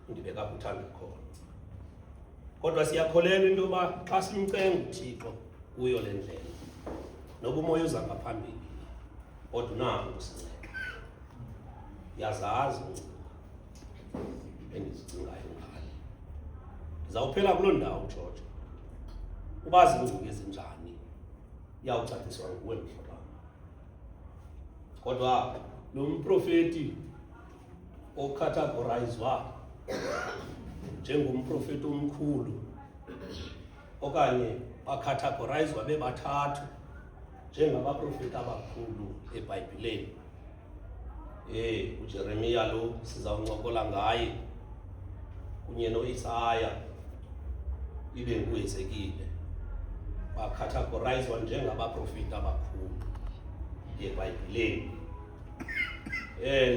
ndibeka kuthanda khona. Kodwa siyakholelwa into yoba xa simcenga uThixo kuyo le ndlela noba umoya uza ngaphambili kodwa unako ukusinceda. Yazazi ngcinga endizicingayo ngayo. Ndizawuphela kuloo ndawo George. Uba zingcinga ezinjani iyawucaciswa nguwe mhlobam. Kodwa lo mprofeti okhategorayizwa njengomprofeti omkhulu okanye bakhategorayizwa bebathathu njengabaprofeti abakhulu eBhayibhileni. uJeremiya lo sizawuncokola ngaye kunye noIsaya ibe nguHezekile bakhategorayizwa njengabaprofeti abakhulu eBhayibhileni.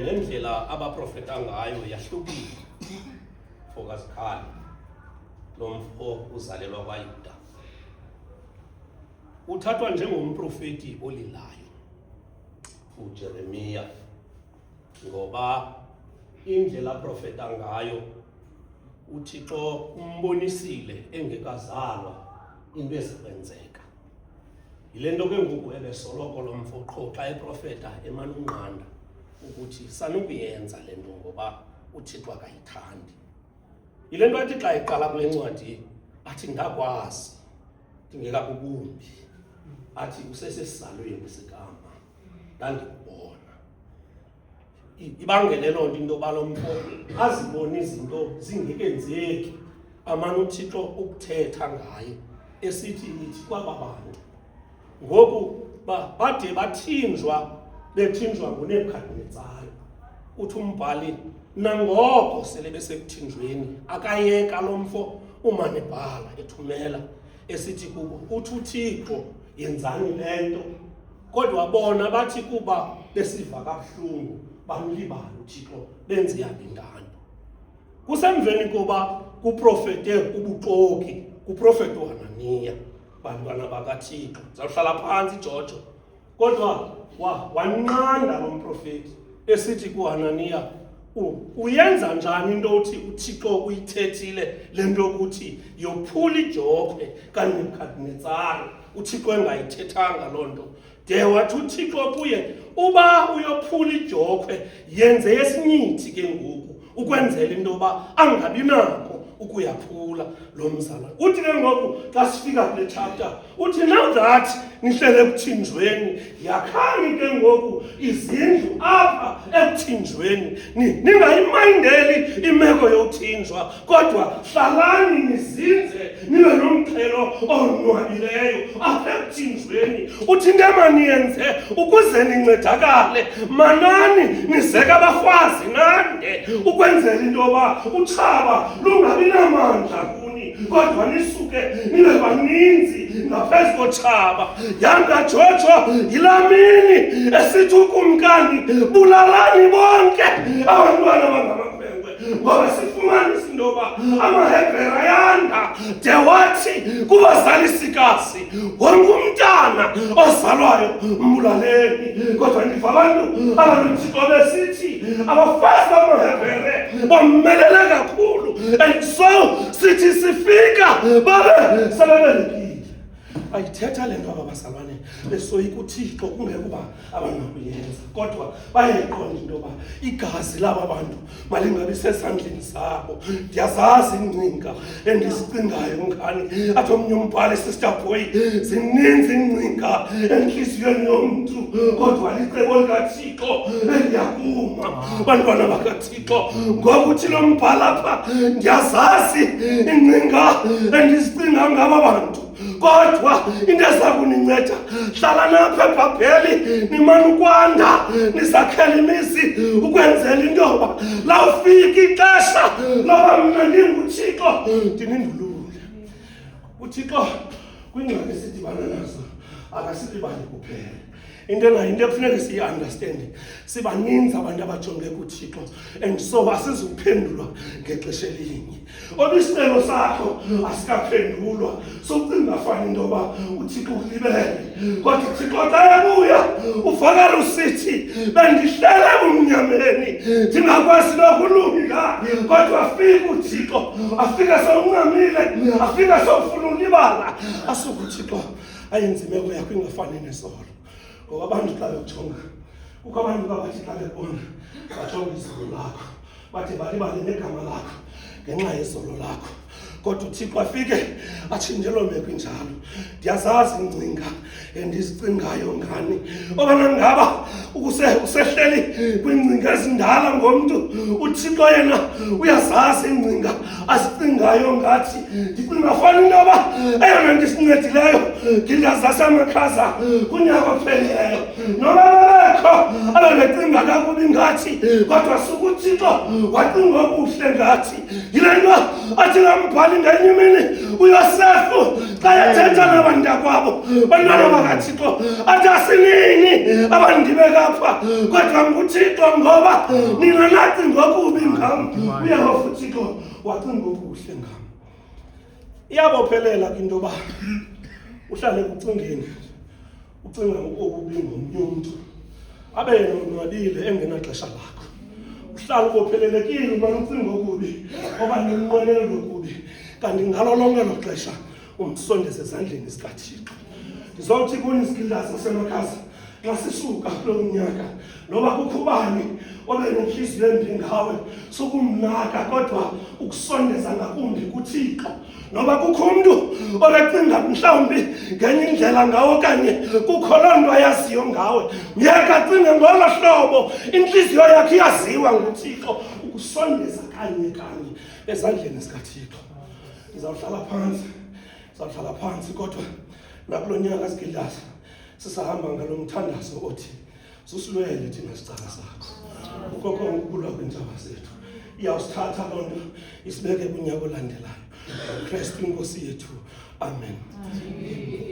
Nendlela abaprofeta ngayo yahlukile. Fokazikhali lo mfo uzalelwa kwaYuda uthathwa njengomprofeti olilayo uJeremiya, ngoba indlela aprofeta ngayo uThixo umbonisile engekazalwa into ezikwenzeka. Yile nto ke ngoku ebesoloko lo mfo qho xa eprofeta emana unqanda ukuthi sanukuyenza le nto ngoba uThixo akayithandi. Yile nto athi xa eqala kule ncwadi athi ndakwazi ndingekabubumbi, athi usesesizalweni sikama ndandikubona. Ibangele loo nto into yoba lo mfo azibone izinto zingekenzeki, amane uThixo ukuthetha ngaye esithi ithi kwaba bantu ngoku bade bethinjwa nguNebukadinezari. Uthi umbhali nangoko sele besekuthinjweni akayeka lo mfo umane ebhala ethumela esithi kubo uthi uThixo yenzani le nto, kodwa bona bathi kuba besiva kabuhlungu bamlibala uThixo benze yabo intando. Kusemveni koba kuprofete ubuxoki kuprofeti uHananiya bantwana bakaThixo. Zawuhlala phansi Jojo, kodwa wanqanda lo mprofeti esithi kuHananiya uyenza njani into uthi uThixo uyithethile le nto ukuthi yophula ijokhwe kaNebukadinezari uThixo engayithethanga loo nto. De wathi uThixo kuye uba uyophula ijokhwe yenze yesinyithi ke ngoku ukwenzela into yoba angabi nako ukuyaphula lo mzalwane. Uthi ke ngoku xa sifika kule chapter uthi now that nihlele ekuthinjweni yakhani ke ngoku izindlu apha ekuthinjweni ningayimindeli imeko yothinjwa, kodwa hlalani nizinze nibe nomxhelo onwabileyo apha ekuthinjweni. Uthi into emaniyenze ukuze nincedakale, manani nizeka abafazi nande ukwenzela into yoba utshaba lungabi namandla kuni, kodwa nisuke nibe baninzi ngaphezu kotshaba. Yanga Jojo yilaa mini esithi ukumkani bulalani bonke abantwana abangamakhwenkwe, ngoba sifumanisa into yoba amaHebhere ayanda. De wathi kubazalisikazi wonke umntana ozalwayo mbulaleni, kodwa ndiva abantu abanoThixo besithi abafazi bamaHebhere bomelele kakhulu, and so sithi sifika babe sebebelekile. Ayithetha le nto aba bazalwane besoyika uThixo kungekuba abangakuyenza, kodwa bayayiqonda into yoba igazi laba bantu malingabi sesandleni zabo. Ndiyazazi iingcinga endizicingayo ngani, athi omnye umbhali Sister Boy zininzi iingcinga entliziyweni yomntu, kodwa licebo likaThixo eliyakuma bantwana bakaThixo. Ngoku uthi lo mbhali apha ndiyazazi iingcinga endizicinga ngaba bantu, kodwa into eza kuninceda hlala napha eBhabheli nimane ukwanda nizakhela imizi ukwenzela into yoba lawufika ixesha loba mna ndinguThixo ndinindulule. UThixo kwiingxaki esidibana nazo akasilibali kuphela, into ekufuneka siyi-understande, sibaninzi abantu abajonge kuThixo and so asizuphendulwa ngexesha elinye. Oba isicelo sakho asikaphendulwa, sokucinga fana into yoba uThixo ulibele, kodwa uThixo xa ebuya uvakala usithi bendihlele ebumnyameni ndingakwazi nokulunga, kodwa afike uThixo, afike sowuncamile, afike sowufuna ulibala. Asuke uThixo ayenze imeko yakho ingafani nesolo. Ngoba abantu xa bekujonga, kukho abantu abathi xa bebona bajonga izolo lakho, bathi balibale negama lakho ngenxa yezolo lakho. Kodwa uThixo afike atshintshe loo meko injalo. Ndiyazazi ingcinga endizicingayo ngani, obana ngaba usehleli kwiingcinga ezindala ngomntu, uThixo yena uyazazi ingcinga azicingayo ngathi. Ndicinga fana into yoba eyona ndisincedileyo ngingazasa amakhaza kunyaka ophelileyo. Noba babekho ababecinga kakubi ngathi, kodwa suke uThixo wacinga okuhle ngathi. Yile nto athi ngambhali ngenye imini uYosefu xa ethetha nabantakwabo, bantwana bakaThixo, athi asinini abandibeka apha, kodwa nguThixo ngoba nina nacinga okubi ngam, uyehova uThixo wacinga okuhle ngam. Iyabophelela into yoba uhlale kucingeni, ucinga okubi ngomnye umntu, abe yena unwabile engenaxesha lakho. Uhlala ubophelelekile umane ucinga okubi okanye unqwenele lokubi, kanti ngalo lonke lo xesha umsondeze ezandleni zikaThixo. Ndizawuthi kuni isigildazi sasemakhaza xa sisuka kulo nyaka, noba kukho ubani obe nenhliziyo embi ngawe, sukumnaka kodwa ukusondeza ngakumbi kuThixo. Noba kukho umntu obecinga mhlawumbi ngenye indlela ngawe, okanye kukho loo nto ayaziyo ngawe, myeka acinge ngolo hlobo. Intliziyo yakhe iyaziwa nguThixo, ukusondeza kanye kanye ezandleni zikaThixo. Ndizawuhlala phantsi, kodwa nakulo nyaka sigildazi sisahamba ngalo mthandazo othi susilwele thina sicala sakho. Kukho konke ukulwa kweentaba zethu, iyawusithatha loo nto isibeke kunyaka olandelayo. Kristu inkosi yethu, amen.